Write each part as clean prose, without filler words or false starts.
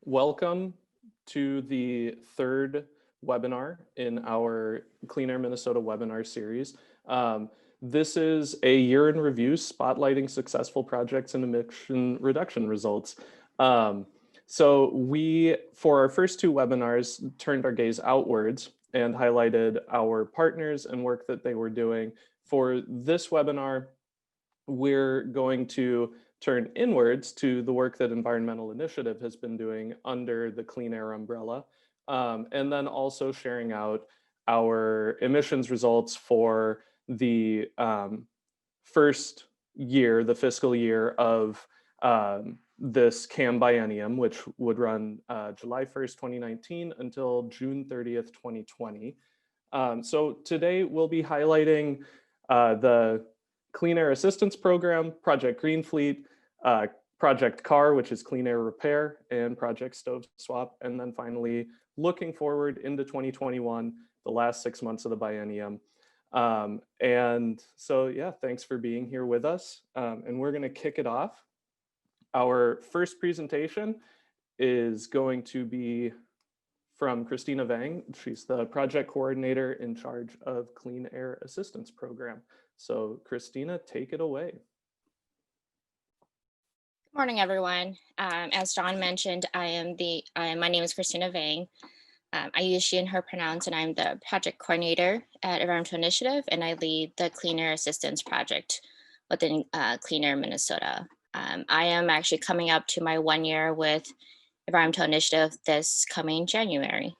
Welcome to the third webinar in our Clean Air Minnesota webinar series. This is a year in review spotlighting successful projects and emission reduction results. So we, for our first two webinars, turned our gaze outwards and highlighted our partners and work that they were doing. For this webinar, we're going to turn inwards to the work that Environmental Initiative has been doing under the Clean Air umbrella, and then also sharing out our emissions results for the first year, the fiscal year of this CAM biennium, which would run July 1st, 2019 until June 30th, 2020. So today we'll be highlighting the Clean Air Assistance Program, Project Green Fleet, Project CAR, which is Clean Air Repair, and Project Stove Swap. And then finally, looking forward into 2021, the last 6 months of the biennium. And so, yeah, thanks for being here with us. And we're going to kick it off. Our first presentation is going to be from Christina Vang. She's the project coordinator in charge of Clean Air Assistance Program. So Christina, take it away. Good morning, everyone. As John mentioned, my name is Christina Vang. I use she and her pronouns, and I'm the project coordinator at Environmental Initiative, and I lead the Clean Air Assistance Project within Clean Air Minnesota. I am actually coming up to my 1 year with Environmental Initiative this coming January.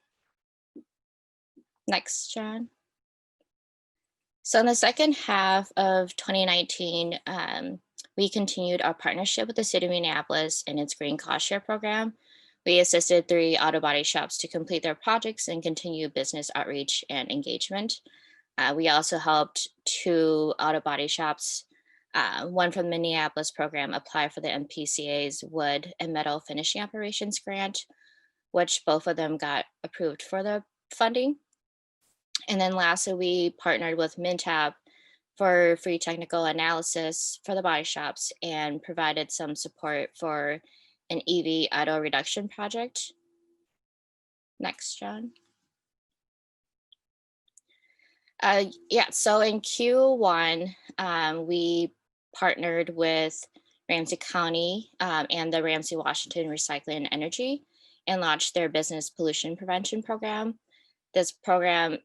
Next, John. So in the second half of 2019, we continued our partnership with the city of Minneapolis and its Green Cost Share program. We assisted 3 auto body shops to complete their projects and continue business outreach and engagement. We also helped 2 auto body shops, one from the Minneapolis program, apply for the MPCA's wood and metal finishing operations grant, which both of them got approved for the funding. And then lastly, we partnered with Mintab for free technical analysis for the body shops and provided some support for an EV auto reduction project. Next, John. So in Q1, we partnered with Ramsey County and the Ramsey Washington Recycling and Energy and launched their business pollution prevention program. This program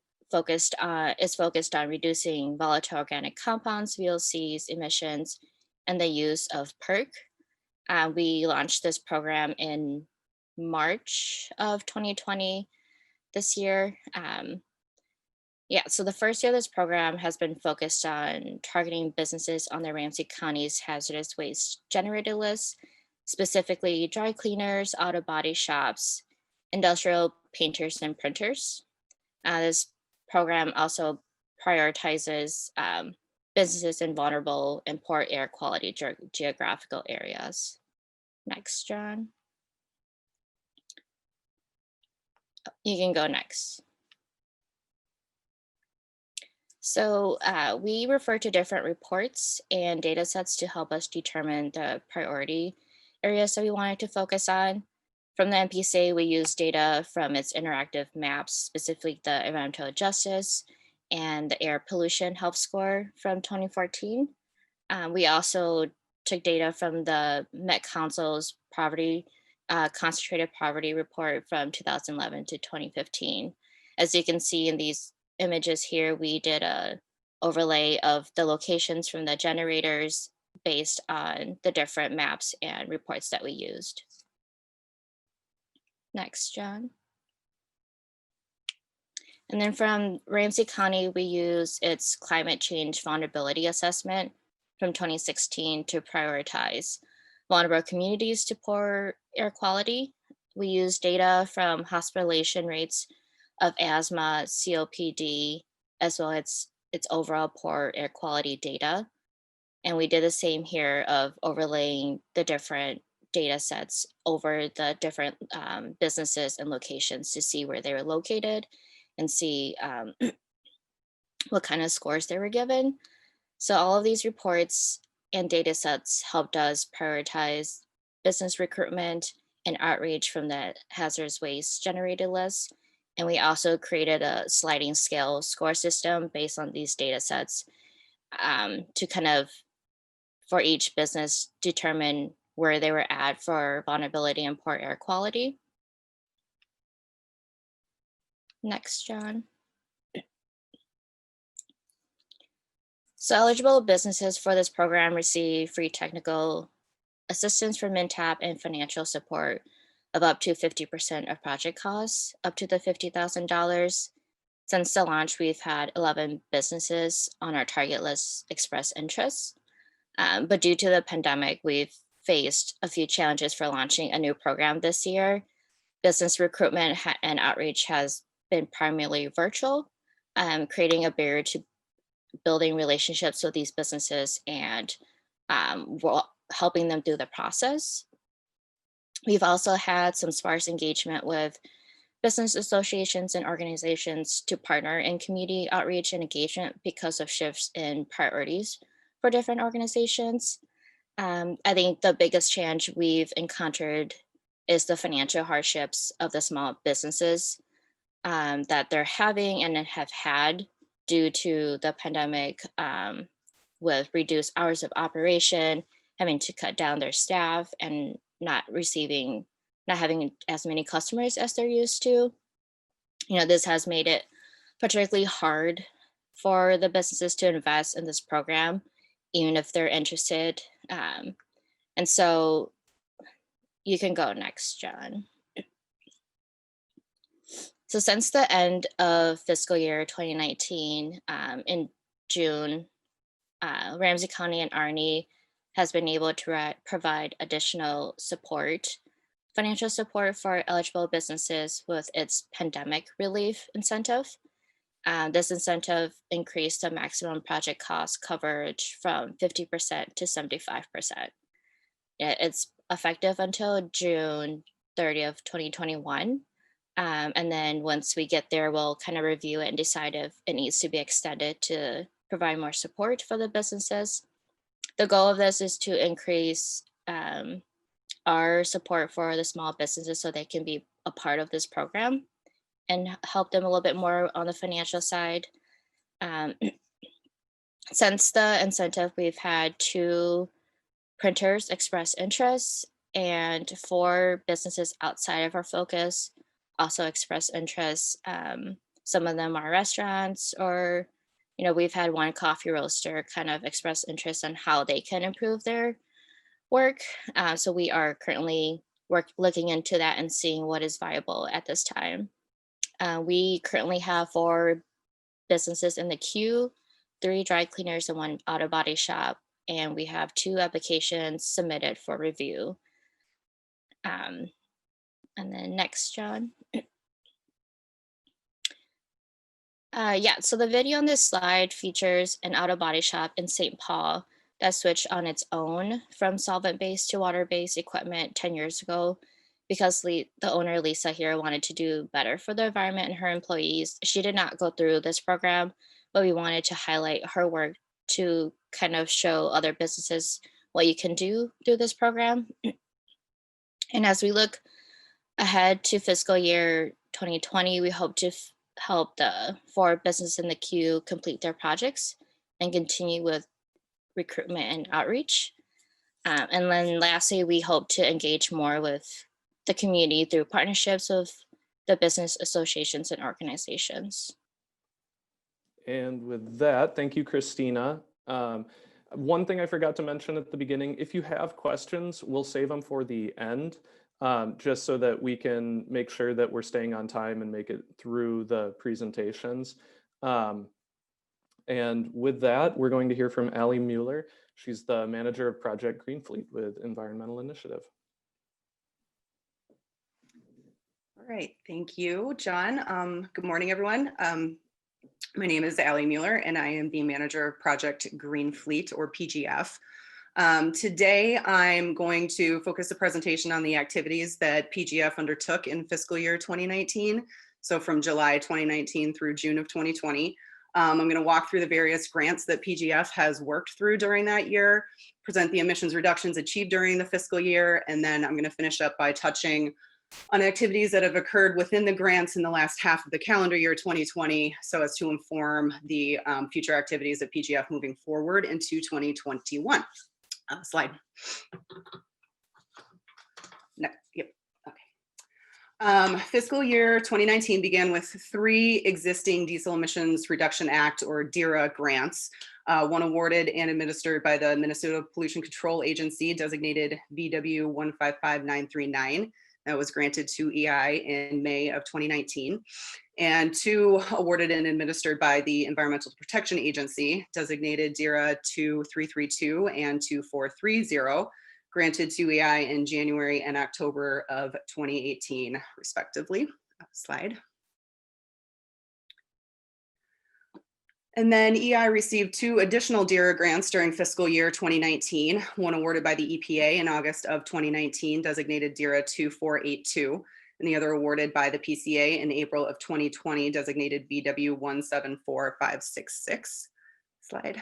is focused on reducing volatile organic compounds, VOCs, emissions, and the use of PERC. We launched this program in March of 2020 this year. So the first year of this program has been focused on targeting businesses on the Ramsey County's hazardous waste generated list, specifically dry cleaners, auto body shops, industrial painters, and printers. This program also prioritizes businesses in vulnerable and poor air quality geographical areas. Next, John. You can go next. So we refer to different reports and data sets to help us determine the priority areas that we wanted to focus on. From the MPCA, we use data from its interactive maps, specifically the environmental justice and the air pollution health score from 2014. We also took data from the Met Council's concentrated poverty report from 2011 to 2015. As you can see in these images here, we did a overlay of the locations from the generators based on the different maps and reports that we used. Next, John. And then from Ramsey County, we use its climate change vulnerability assessment from 2016 to prioritize vulnerable communities to poor air quality. We use data from hospitalization rates of asthma, COPD, as well as its overall poor air quality data. And we did the same here of overlaying the different data sets over the different businesses and locations to see where they were located and see what kind of scores they were given. So all of these reports and data sets helped us prioritize business recruitment and outreach from the hazardous waste generated list. And we also created a sliding scale score system based on these data sets to kind of, for each business, determine where they were at for vulnerability and poor air quality. Next, John. So eligible businesses for this program receive free technical assistance from MinTap and financial support of up to 50% of project costs, up to the $50,000. Since the launch, we've had 11 businesses on our target list express interest. But due to the pandemic, we've faced a few challenges for launching a new program this year. Business recruitment and outreach has been primarily virtual, creating a barrier to building relationships with these businesses and helping them through the process. We've also had some sparse engagement with business associations and organizations to partner in community outreach and engagement because of shifts in priorities for different organizations. I think the biggest challenge we've encountered is the financial hardships of the small businesses that they're having and have had due to the pandemic, with reduced hours of operation, having to cut down their staff, and not having as many customers as they're used to. This has made it particularly hard for the businesses to invest in this program, even if they're interested. And so you can go next, John. So since the end of fiscal year 2019, in June, Ramsey County and Arnie has been able to provide additional support, financial support for eligible businesses with its pandemic relief incentive. This incentive increased the maximum project cost coverage from 50% to 75%. It's effective until June 30th, 2021. And then once we get there, we'll kind of review it and decide if it needs to be extended to provide more support for the businesses. The goal of this is to increase our support for the small businesses so they can be a part of this program and help them a little bit more on the financial side. Since the incentive, we've had 2 printers express interest and 4 businesses outside of our focus also express interest. Some of them are restaurants, or we've had one coffee roaster kind of express interest on how they can improve their work. So we are currently looking into that and seeing what is viable at this time. We currently have 4 businesses in the queue, 3 dry cleaners and 1 auto body shop, and we have 2 applications submitted for review. And then next, John. So the video on this slide features an auto body shop in St. Paul that switched on its own from solvent-based to water-based equipment 10 years ago because the owner, Lisa, here wanted to do better for the environment and her employees. She did not go through this program, but we wanted to highlight her work to kind of show other businesses what you can do through this program. And as we look ahead to fiscal year 2020, we hope to help the 4 businesses in the queue complete their projects and continue with recruitment and outreach. And then lastly, we hope to engage more with the community through partnerships with the business associations and organizations. And with that, thank you, Christina. One thing I forgot to mention at the beginning, if you have questions, we'll save them for the end, just so that we can make sure that we're staying on time and make it through the presentations. And with that, we're going to hear from Allie Mueller. She's the manager of Project Green Fleet with Environmental Initiative. All right, thank you, John. Good morning, everyone. My name is Allie Mueller, and I am the manager of Project Green Fleet, or PGF. Today, I'm going to focus the presentation on the activities that PGF undertook in fiscal year 2019, so from July 2019 through June of 2020. I'm going to walk through the various grants that PGF has worked through during that year, present the emissions reductions achieved during the fiscal year, and then I'm going to finish up by touching on activities that have occurred within the grants in the last half of the calendar year 2020, so as to inform the future activities of PGF moving forward into 2021. Slide. No, yep. Fiscal year 2019 began with 3 existing Diesel Emissions Reduction Act or DIRA grants, one awarded and administered by the Minnesota Pollution Control Agency designated VW 155939. That was granted to EI in May of 2019, and 2 awarded and administered by the Environmental Protection Agency designated DIRA 2332 and 2430, granted to EI in January and October of 2018, respectively. Slide. And then EI received 2 additional DIRA grants during fiscal year 2019, one awarded by the EPA in August of 2019, designated DIRA 2482, and the other awarded by the PCA in April of 2020, designated VW 174566. Slide.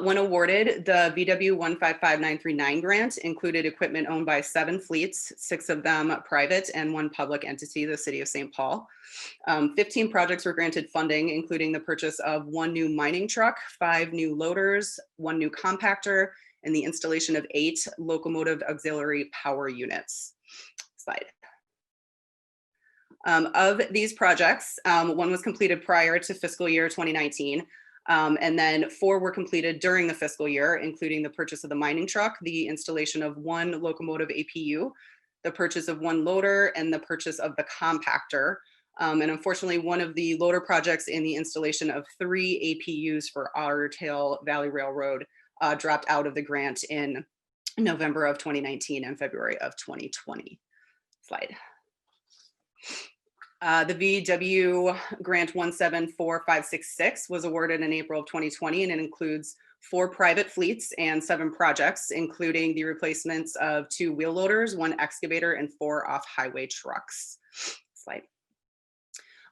When awarded, the VW 155939 grant included equipment owned by 7 fleets, 6 of them private and 1 public entity, the City of St. Paul. 15 projects were granted funding, including the purchase of 1 new mining truck, 5 new loaders, 1 new compactor, and the installation of 8 locomotive auxiliary power units. Slide. Of these projects, 1 was completed prior to fiscal year 2019. And then 4 were completed during the fiscal year, including the purchase of the mining truck, the installation of 1 locomotive APU, the purchase of 1 loader, and the purchase of the compactor. And unfortunately, 1 of the loader projects and the installation of 3 APUs for Otter Tail Valley Railroad dropped out of the grant in November of 2019 and February of 2020. Slide. The VW grant 174566 was awarded in April of 2020, and it includes 4 private fleets and 7 projects, including the replacements of 2 wheel loaders, 1 excavator, and 4 off-highway trucks. Slide.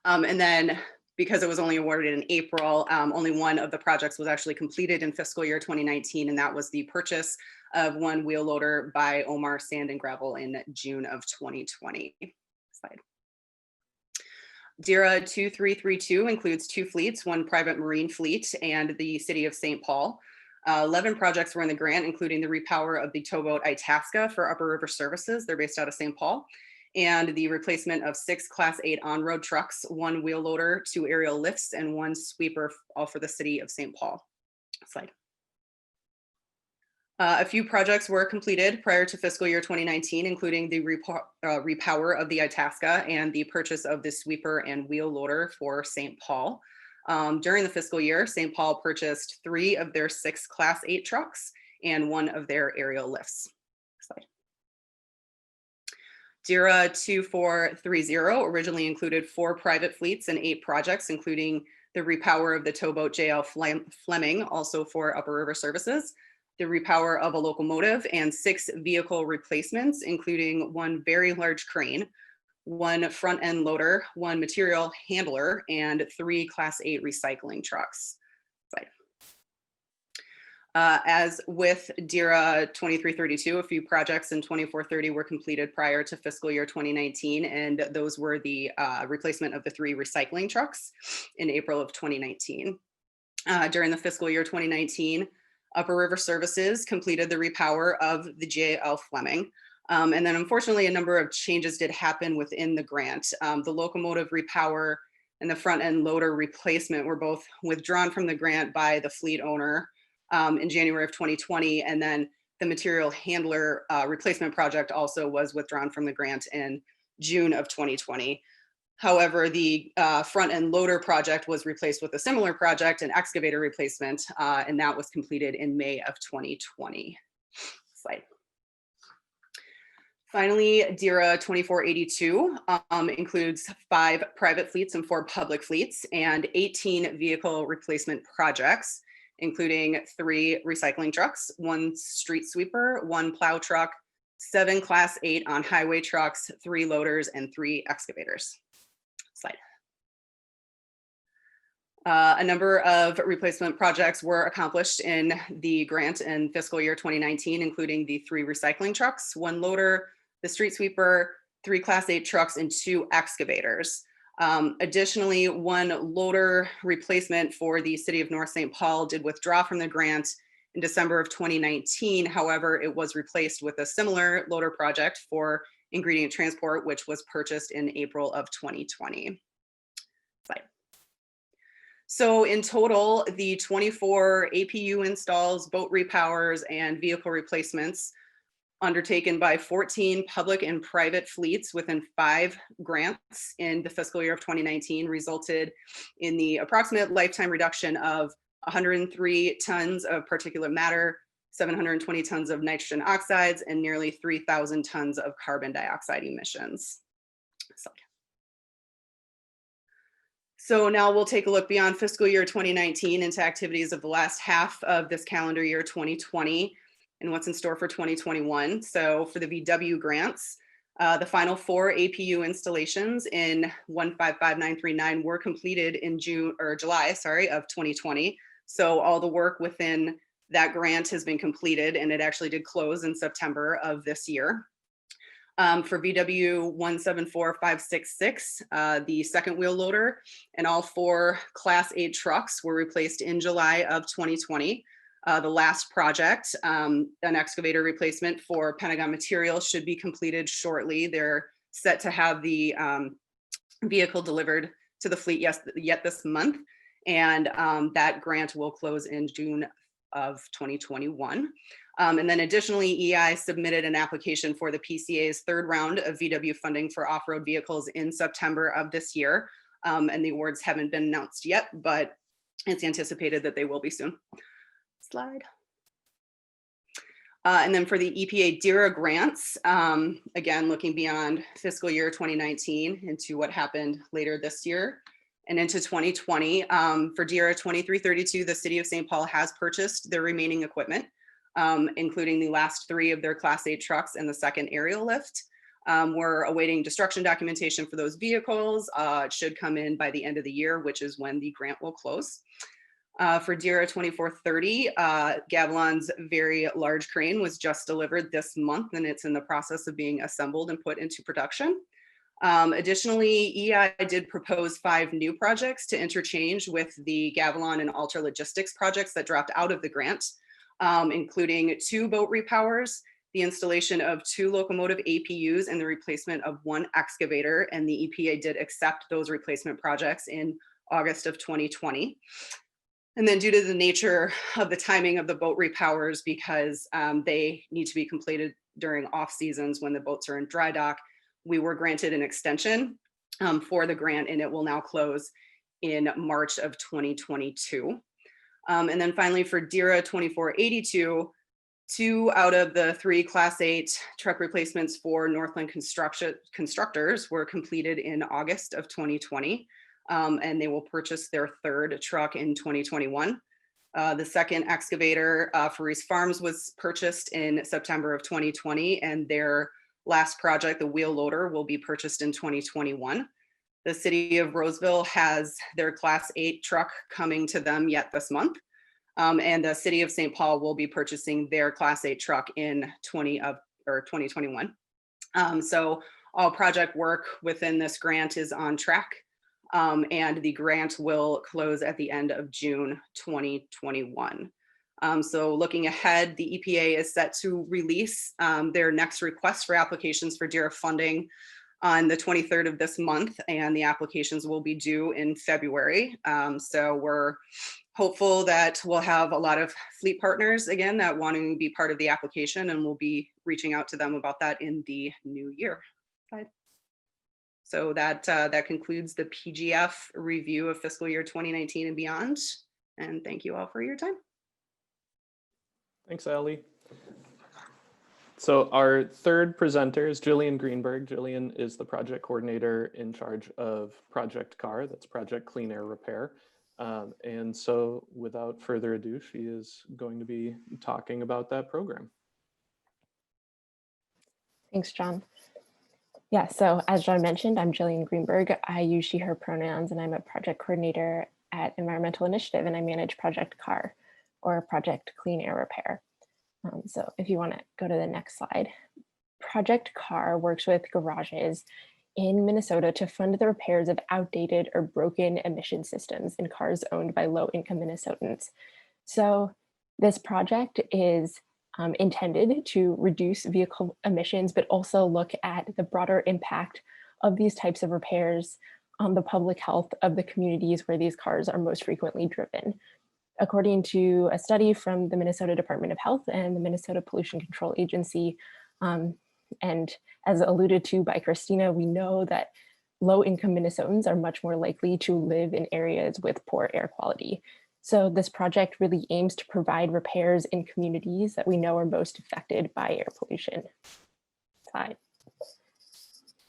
And then because it was only awarded in April, only 1 of the projects was actually completed in fiscal year 2019, and that was the purchase of 1 wheel loader by Omar Sand and Gravel in June of 2020. Slide. DIRA 2332 includes 2 fleets, 1 private marine fleet, and the City of St. Paul. 11 projects were in the grant, including the repower of the towboat Itasca for Upper River Services. They're based out of St. Paul. And the replacement of 6 Class 8 on-road trucks, 1 wheel loader, 2 aerial lifts, and 1 sweeper, all for the City of St. Paul. Slide. A few projects were completed prior to fiscal year 2019, including the repower of the Itasca and the purchase of the sweeper and wheel loader for St. Paul. During the fiscal year, St. Paul purchased 3 of their 6 Class 8 trucks and 1 of their aerial lifts. Slide. DIRA 2430 originally included 4 private fleets and 8 projects, including the repower of the towboat JL Fleming, also for Upper River Services, the repower of a locomotive, and 6 vehicle replacements, including 1 very large crane, 1 front end loader, 1 material handler, and 3 Class 8 recycling trucks. Slide. As with DIRA 2332, a few projects in 2430 were completed prior to fiscal year 2019, and those were the replacement of the 3 recycling trucks in April of 2019. During the fiscal year 2019, Upper River Services completed the repower of the JL Fleming. And then unfortunately, a number of changes did happen within the grant. The locomotive repower and the front end loader replacement were both withdrawn from the grant by the fleet owner in January of 2020. And then the material handler replacement project also was withdrawn from the grant in June of 2020. However, the front end loader project was replaced with a similar project, an excavator replacement, and that was completed in May of 2020. Slide. Finally, DIRA 2482 includes 5 private fleets and 4 public fleets and 18 vehicle replacement projects, including 3 recycling trucks, 1 street sweeper, 1 plow truck, 7 Class 8 on-highway trucks, 3 loaders, and 3 excavators. Slide. A number of replacement projects were accomplished in the grant in fiscal year 2019, including the 3 recycling trucks, 1 loader, the street sweeper, 3 Class 8 trucks, and 2 excavators. Additionally, 1 loader replacement for the city of North St. Paul did withdraw from the grant in December of 2019. However, it was replaced with a similar loader project for ingredient transport, which was purchased in April of 2020. Slide. So in total, the 24 APU installs, boat repowers, and vehicle replacements undertaken by 14 public and private fleets within 5 grants in the fiscal year of 2019 resulted in the approximate lifetime reduction of 103 tons of particulate matter, 720 tons of nitrogen oxides, and nearly 3,000 tons of carbon dioxide emissions. So now we'll take a look beyond fiscal year 2019 into activities of the last half of this calendar year 2020 and what's in store for 2021. So for the VW grants, the final 4 APU installations in 155939 were completed in July of 2020. So all the work within that grant has been completed, and it actually did close in September of this year. For VW 174566, the second wheel loader and all 4 Class 8 trucks were replaced in July of 2020. The last project, an excavator replacement for Pentagon Materials, should be completed shortly. They're set to have the vehicle delivered to the fleet yet this month, and that grant will close in June of 2021. And then additionally, EI submitted an application for the PCA's 3rd round of VW funding for off-road vehicles in September of this year. And the awards haven't been announced yet, but it's anticipated that they will be soon. Slide. And then for the EPA Dira Grants, again, looking beyond fiscal year 2019 into what happened later this year and into 2020, for Dira 2332, the city of St. Paul has purchased their remaining equipment, including the last 3 of their Class 8 trucks and the second aerial lift. We're awaiting destruction documentation for those vehicles. It should come in by the end of the year, which is when the grant will close. For Dira 2430, Gavilon's very large crane was just delivered this month, and it's in the process of being assembled and put into production. Additionally, EI did propose 5 new projects to interchange with the Gavilon and Alter Logistics projects that dropped out of the grant, including 2 boat repowers, the installation of 2 locomotive APUs, and the replacement of 1 excavator. And the EPA did accept those replacement projects in August of 2020. And then due to the nature of the timing of the boat repowers, because they need to be completed during off seasons when the boats are in dry dock, we were granted an extension for the grant, and it will now close in March of 2022. And then finally for Dira 2482, 2 out of the 3 Class 8 truck replacements for Northland Constructors were completed in August of 2020. And they will purchase their 3rd truck in 2021. The second excavator for Reese Farms was purchased in September of 2020, and their last project, the wheel loader, will be purchased in 2021. The city of Roseville has their Class 8 truck coming to them yet this month. And the city of St. Paul will be purchasing their Class 8 truck in 2021. So all project work within this grant is on track. And the grant will close at the end of June 2021. So looking ahead, the EPA is set to release their next request for applications for Dira funding on the 23rd of this month, and the applications will be due in February. So we're hopeful that we'll have a lot of fleet partners again that want to be part of the application, and we'll be reaching out to them about that in the new year. So that concludes the PGF review of fiscal year 2019 and beyond. And thank you all for your time. Thanks, Allie. So our third presenter is Jillian Greenberg. Jillian is the project coordinator in charge of Project CAR, that's Project Clean Air Repair. And so without further ado, she is going to be talking about that program. Thanks, John. Yeah, so as John mentioned, I'm Jillian Greenberg. I use she, her pronouns, and I'm a project coordinator at Environmental Initiative, and I manage Project CAR, or Project Clean Air Repair. So if you want to go to the next slide. Project CAR works with garages in Minnesota to fund the repairs of outdated or broken emission systems in cars owned by low-income Minnesotans. So this project is intended to reduce vehicle emissions, but also look at the broader impact of these types of repairs on the public health of the communities where these cars are most frequently driven. According to a study from the Minnesota Department of Health and the Minnesota Pollution Control Agency, and as alluded to by Christina, we know that low-income Minnesotans are much more likely to live in areas with poor air quality. So this project really aims to provide repairs in communities that we know are most affected by air pollution. Slide.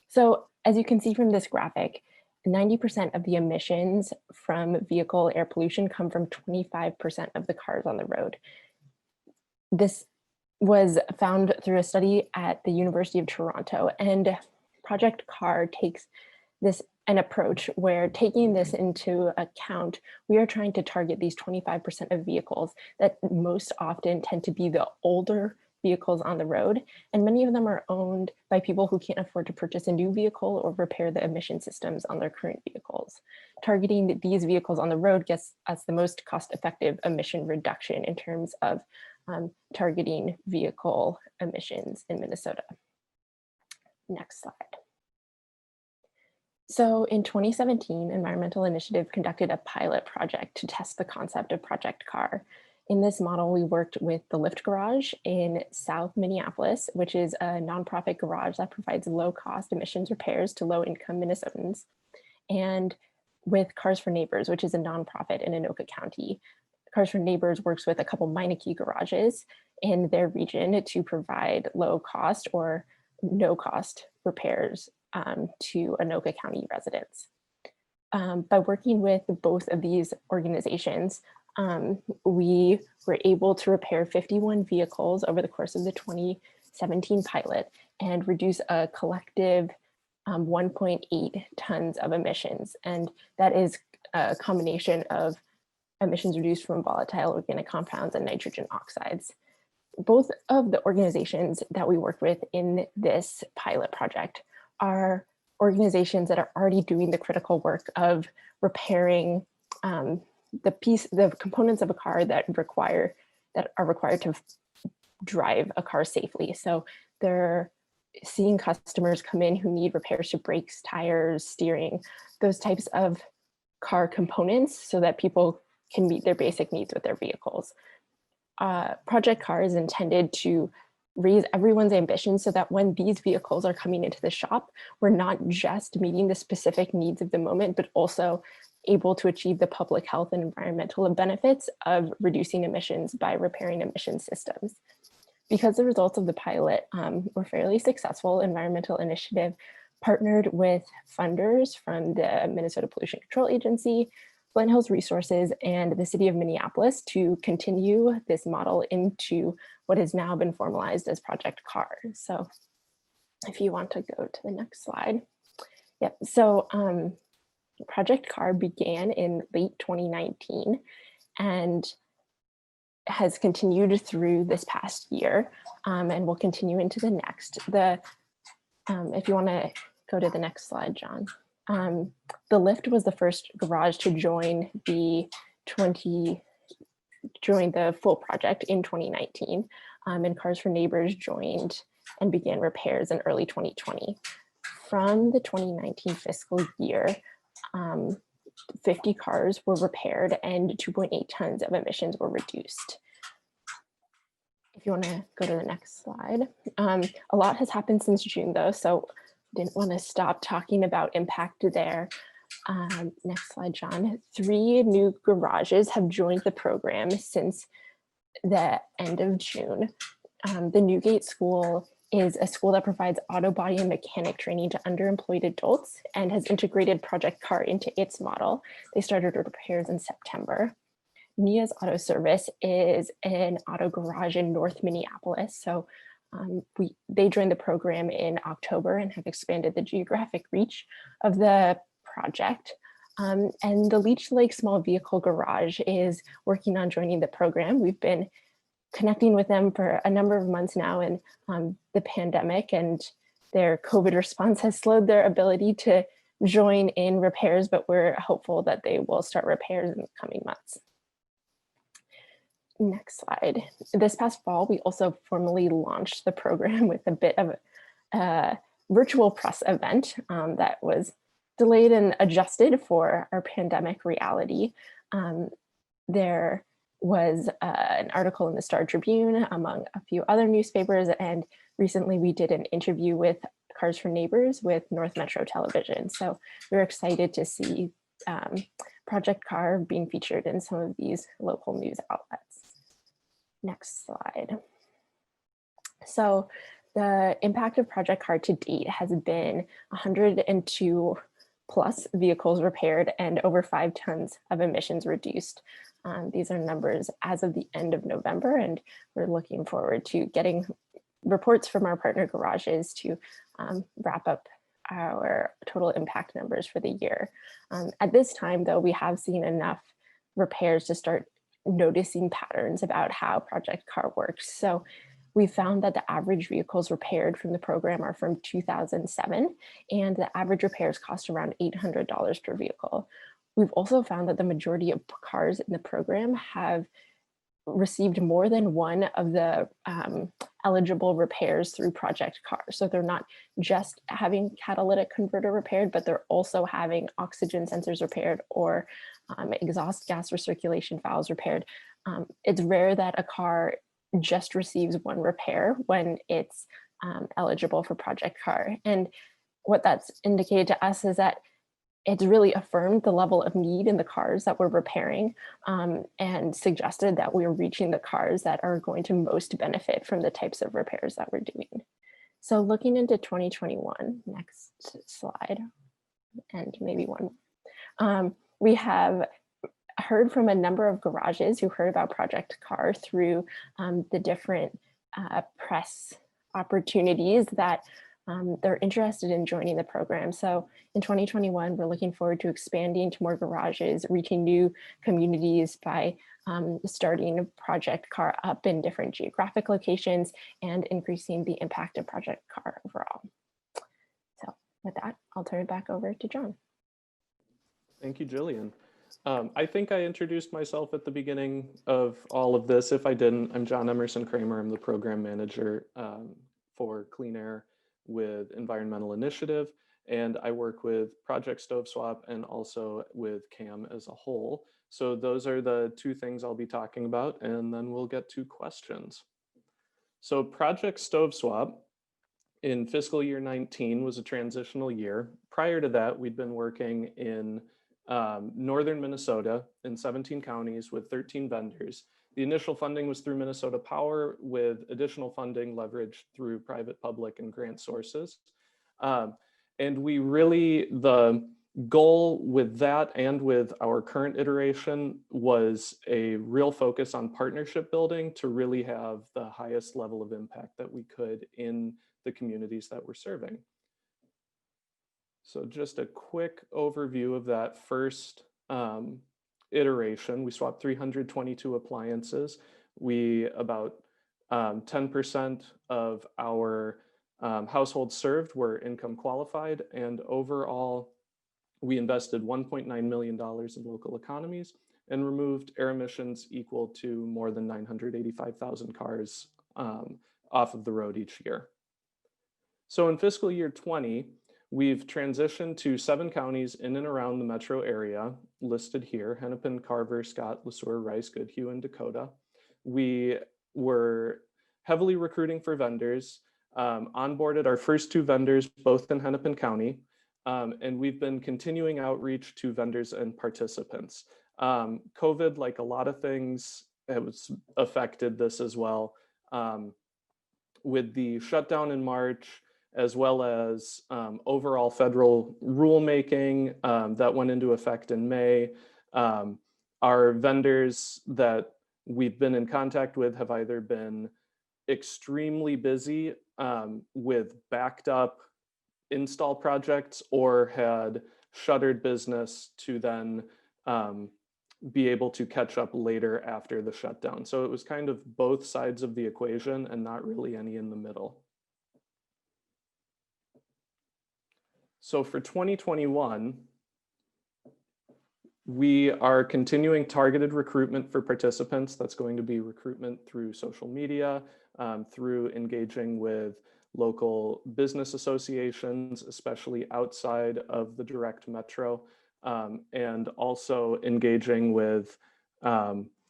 So as you can see from this graphic, 90% of the emissions from vehicle air pollution come from 25% of the cars on the road. This was found through a study at the University of Toronto, and Project CAR takes an approach where, taking this into account, we are trying to target these 25% of vehicles that most often tend to be the older vehicles on the road, and many of them are owned by people who can't afford to purchase a new vehicle or repair the emission systems on their current vehicles. Targeting these vehicles on the road gets us the most cost-effective emission reduction in terms of targeting vehicle emissions in Minnesota. Next slide. So in 2017, Environmental Initiative conducted a pilot project to test the concept of Project CAR. In this model, we worked with the Lift Garage in South Minneapolis, which is a nonprofit garage that provides low-cost emissions repairs to low-income Minnesotans, and with Cars for Neighbors, which is a nonprofit in Anoka County. Cars for Neighbors works with a couple Meineke garages in their region to provide low-cost or no-cost repairs to Anoka County residents. By working with both of these organizations, we were able to repair 51 vehicles over the course of the 2017 pilot and reduce a collective 1.8 tons of emissions. And that is a combination of emissions reduced from volatile organic compounds and nitrogen oxides. Both of the organizations that we worked with in this pilot project are organizations that are already doing the critical work of repairing the components of a car that are required to drive a car safely. So they're seeing customers come in who need repairs to brakes, tires, steering, those types of car components, so that people can meet their basic needs with their vehicles. Project CAR is intended to raise everyone's ambition so that when these vehicles are coming into the shop, we're not just meeting the specific needs of the moment, but also able to achieve the public health and environmental benefits of reducing emissions by repairing emission systems. Because the results of the pilot were fairly successful, Environmental Initiative partnered with funders from the Minnesota Pollution Control Agency, Flint Hills Resources, and the city of Minneapolis to continue this model into what has now been formalized as Project CAR. So if you want to go to the next slide. Yep, so Project CAR began in late 2019 and has continued through this past year and will continue into the next. If you want to go to the next slide, John. The Lift was the first garage to join the full project in 2019, and Cars for Neighbors joined and began repairs in early 2020. From the 2019 fiscal year, 50 cars were repaired and 2.8 tons of emissions were reduced. If you want to go to the next slide. A lot has happened since June though, so didn't want to stop talking about impact there. Next slide, John. 3 new garages have joined the program since the end of June. The Newgate School is a school that provides auto body and mechanic training to underemployed adults and has integrated Project CAR into its model. They started repairs in September. Nia's Auto Service is an auto garage in North Minneapolis. So they joined the program in October and have expanded the geographic reach of the project. And the Leech Lake Small Vehicle Garage is working on joining the program. We've been connecting with them for a number of months now, and the pandemic and their COVID response has slowed their ability to join in repairs, but we're hopeful that they will start repairs in the coming months. Next slide. This past fall, we also formally launched the program with a bit of a virtual press event that was delayed and adjusted for our pandemic reality. There was an article in the Star Tribune among a few other newspapers, and recently we did an interview with Cars for Neighbors with North Metro Television. So we're excited to see Project Car being featured in some of these local news outlets. Next slide. So the impact of Project Car to date has been 102 plus vehicles repaired and over 5 tons of emissions reduced. These are numbers as of the end of November, and we're looking forward to getting reports from our partner garages to wrap up our total impact numbers for the year. At this time, though, we have seen enough repairs to start noticing patterns about how Project Car works. So we found that the average vehicles repaired from the program are from 2007, and the average repairs cost around $800 per vehicle. We've also found that the majority of cars in the program have received more than one of the eligible repairs through Project Car. So they're not just having catalytic converter repaired, but they're also having oxygen sensors repaired or exhaust gas recirculation valves repaired. It's rare that a car just receives one repair when it's eligible for Project Car. And what that's indicated to us is that it's really affirmed the level of need in the cars that we're repairing and suggested that we're reaching the cars that are going to most benefit from the types of repairs that we're doing. So looking into 2021, next slide, and maybe one more. We have heard from a number of garages who heard about Project Car through the different press opportunities that they're interested in joining the program. So in 2021, we're looking forward to expanding to more garages, reaching new communities by starting Project Car up in different geographic locations and increasing the impact of Project Car overall. So with that, I'll turn it back over to John. Thank you, Jillian. I think I introduced myself at the beginning of all of this. If I didn't, I'm John Emerson Kramer. I'm the program manager for Clean Air with Environmental Initiative, and I work with Project Stove Swap and also with CAM as a whole. So those are the two things I'll be talking about, and then we'll get to questions. So Project Stove Swap in fiscal year 19 was a transitional year. Prior to that, we'd been working in northern Minnesota in 17 counties with 13 vendors. The initial funding was through Minnesota Power with additional funding leveraged through private, public, and grant sources. And we really, the goal with that and with our current iteration was a real focus on partnership building to really have the highest level of impact that we could in the communities that we're serving. So just a quick overview of that first iteration. We swapped 322 appliances. We about 10% of our households served were income qualified, and overall we invested $1.9 million in local economies and removed air emissions equal to more than 985,000 cars off of the road each year. So in fiscal year 20, we've transitioned to 7 counties in and around the metro area listed here: Hennepin, Carver, Scott, LeSueur, Rice, Goodhue, and Dakota. We were heavily recruiting for vendors, onboarded our first 2 vendors, both in Hennepin County, and we've been continuing outreach to vendors and participants. COVID, like a lot of things, it was affected this as well. With the shutdown in March, as well as overall federal rulemaking that went into effect in May. Our vendors that we've been in contact with have either been extremely busy with backed up install projects or had shuttered business to then be able to catch up later after the shutdown. So it was kind of both sides of the equation and not really any in the middle. So for 2021, we are continuing targeted recruitment for participants. That's going to be recruitment through social media, through engaging with local business associations, especially outside of the direct metro, and also engaging with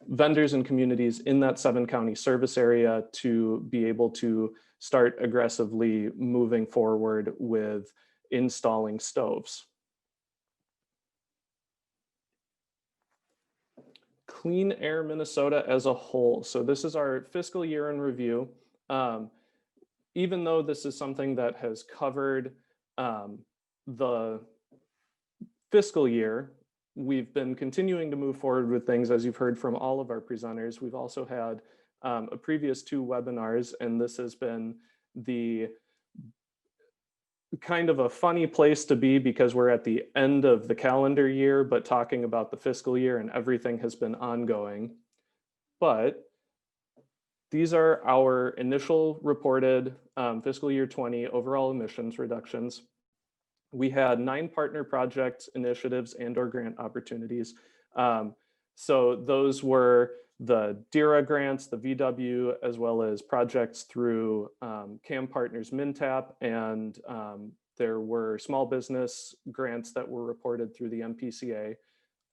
vendors and communities in that 7-county service area to be able to start aggressively moving forward with installing stoves. Clean Air Minnesota as a whole. So this is our fiscal year in review. Even though this is something that has covered the fiscal year, we've been continuing to move forward with things, as you've heard from all of our presenters. We've also had a previous 2 webinars, and this has been the kind of a funny place to be because we're at the end of the calendar year, but talking about the fiscal year, and everything has been ongoing. But these are our initial reported fiscal year 20 overall emissions reductions. We had 9 partner project initiatives and/or grant opportunities. So those were the Dira Grants, the VW, as well as projects through CAM Partners MinTap, and there were small business grants that were reported through the MPCA.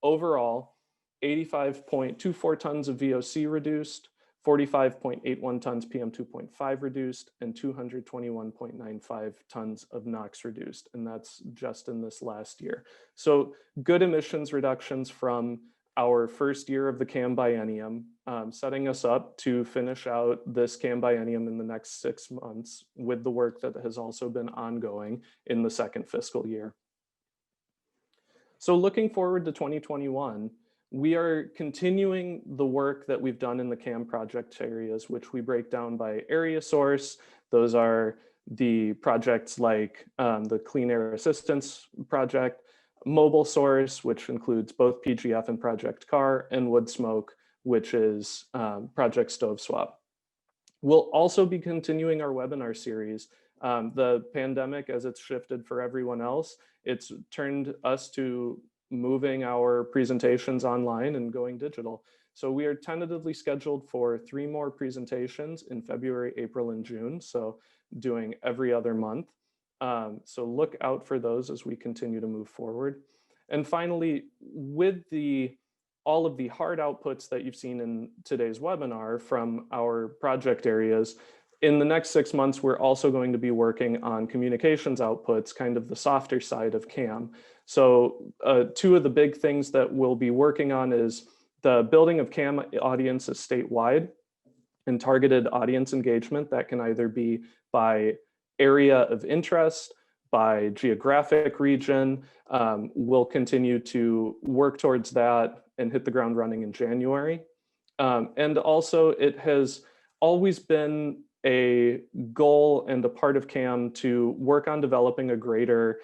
Overall, 85.24 tons of VOC reduced, 45.81 tons PM2.5 reduced, and 221.95 tons of NOx reduced. And that's just in this last year. So good emissions reductions from our first year of the CAM biennium, setting us up to finish out this CAM biennium in the next 6 months with the work that has also been ongoing in the second fiscal year. So looking forward to 2021, we are continuing the work that we've done in the CAM project areas, which we break down by area source. Those are the projects like the Clean Air Assistance Project, Mobile Source, which includes both PGF and Project CAR, and Wood Smoke, which is Project Stove Swap. We'll also be continuing our webinar series. The pandemic, as it's shifted for everyone else, it's turned us to moving our presentations online and going digital. So we are tentatively scheduled for 3 more presentations in February, April, and June. So doing every other month. So look out for those as we continue to move forward. And finally, with all of the hard outputs that you've seen in today's webinar from our project areas, in the next 6 months, we're also going to be working on communications outputs, kind of the softer side of CAM. So 2 of the big things that we'll be working on is the building of CAM audiences statewide and targeted audience engagement that can either be by area of interest, by geographic region. We'll continue to work towards that and hit the ground running in January. And also it has always been a goal and a part of CAM to work on developing a greater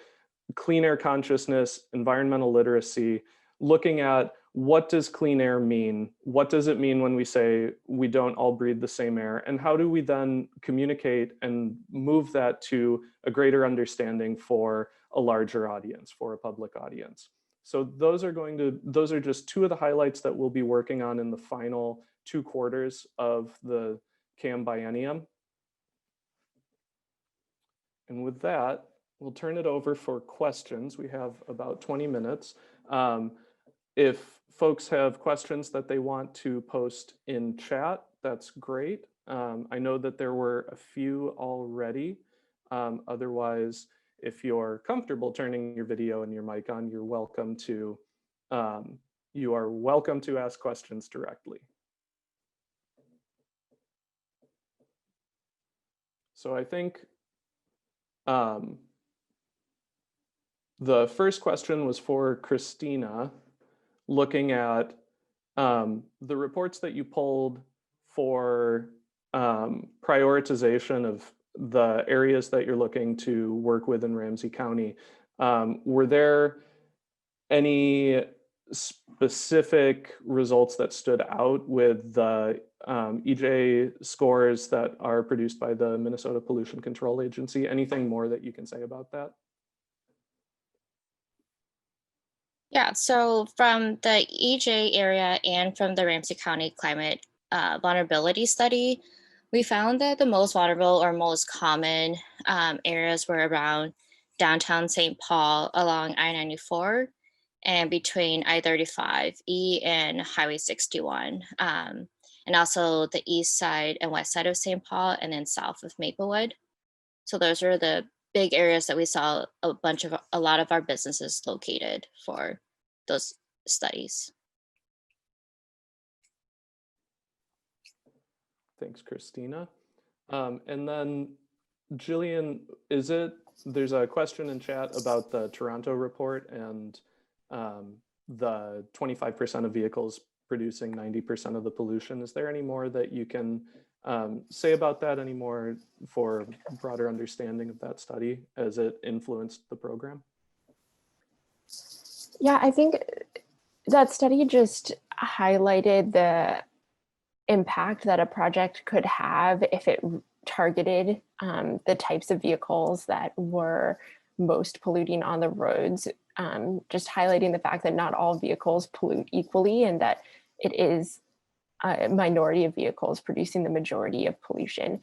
clean air consciousness, environmental literacy, looking at what does clean air mean? What does it mean when we say we don't all breathe the same air? And how do we then communicate and move that to a greater understanding for a larger audience, for a public audience? So those are just 2 of the highlights that we'll be working on in the final 2 quarters of the CAM biennium. And with that, we'll turn it over for questions. We have about 20 minutes. If folks have questions that they want to post in chat, that's great. I know that there were a few already. Otherwise, if you're comfortable turning your video and your mic on, you are welcome to ask questions directly. So I think the first question was for Christina, looking at the reports that you pulled for prioritization of the areas that you're looking to work with in Ramsey County. Were there any specific results that stood out with the EJ scores that are produced by the Minnesota Pollution Control Agency? Anything more that you can say about that? Yeah, so from the EJ area and from the Ramsey County Climate Vulnerability Study, we found that the most vulnerable or most common areas were around downtown St. Paul along I-94 and between I-35E and Highway 61, and also the east side and west side of St. Paul, and then south of Maplewood. So those are the big areas that we saw a lot of our businesses located for those studies. Thanks, Christina. And then Jillian, there's a question in chat about the Toronto report and the 25% of vehicles producing 90% of the pollution. Is there any more that you can say about that anymore for broader understanding of that study as it influenced the program? Yeah, I think that study just highlighted the impact that a project could have if it targeted the types of vehicles that were most polluting on the roads, just highlighting the fact that not all vehicles pollute equally and that it is a minority of vehicles producing the majority of pollution.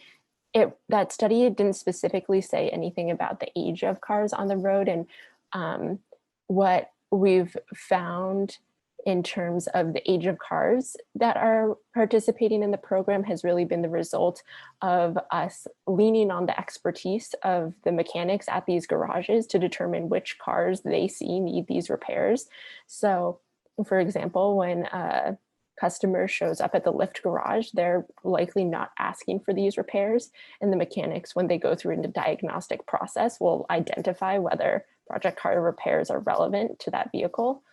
That study didn't specifically say anything about the age of cars on the road, and what we've found in terms of the age of cars that are participating in the program has really been the result of us leaning on the expertise of the mechanics at these garages to determine which cars they see need these repairs. So, for example, when a customer shows up at the Lyft garage, they're likely not asking for these repairs. And the mechanics, when they go through into diagnostic process, will identify whether project car repairs are relevant to that vehicle.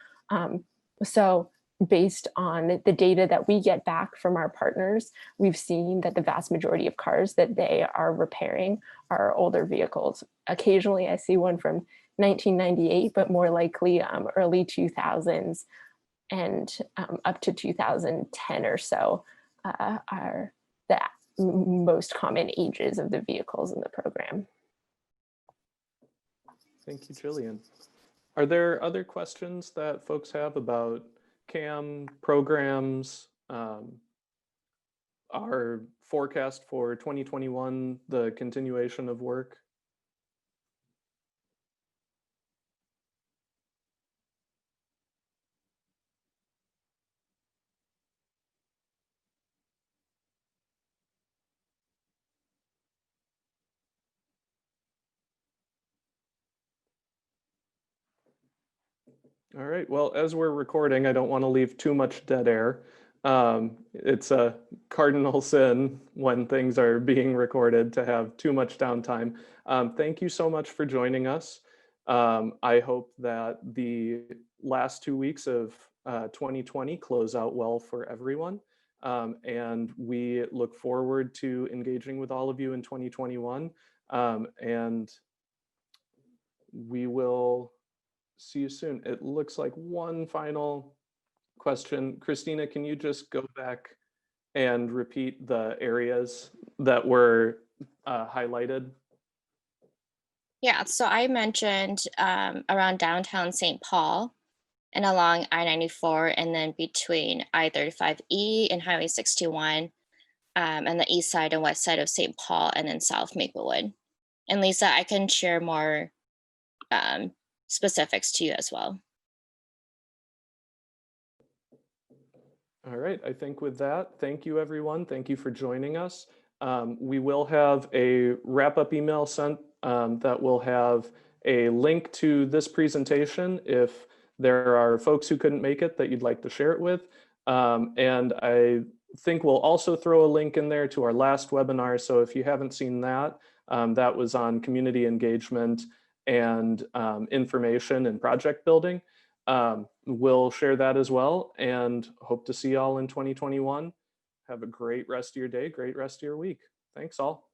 So based on the data that we get back from our partners, we've seen that the vast majority of cars that they are repairing are older vehicles. Occasionally I see one from 1998, but more likely early 2000s and up to 2010 or so are the most common ages of the vehicles in the program. Thank you, Jillian. Are there other questions that folks have about CAM programs, our forecast for 2021, the continuation of work? All right, well, as we're recording, I don't want to leave too much dead air. It's a cardinal sin when things are being recorded to have too much downtime. Thank you so much for joining us. I hope that the last 2 weeks of 2020 close out well for everyone. And we look forward to engaging with all of you in 2021. And we will see you soon. It looks like one final question. Christina, can you just go back and repeat the areas that were highlighted? Yeah, so I mentioned around downtown St. Paul and along I-94 and then between I-35E and Highway 61 and the east side and west side of St. Paul and then South Maplewood. And Lisa, I can share more specifics to you as well. All right, I think with that, thank you everyone. Thank you for joining us. We will have a wrap-up email sent that will have a link to this presentation if there are folks who couldn't make it that you'd like to share it with. And I think we'll also throw a link in there to our last webinar. So if you haven't seen that, that was on community engagement and information and project building. We'll share that as well and hope to see y'all in 2021. Have a great rest of your day, great rest of your week. Thanks all.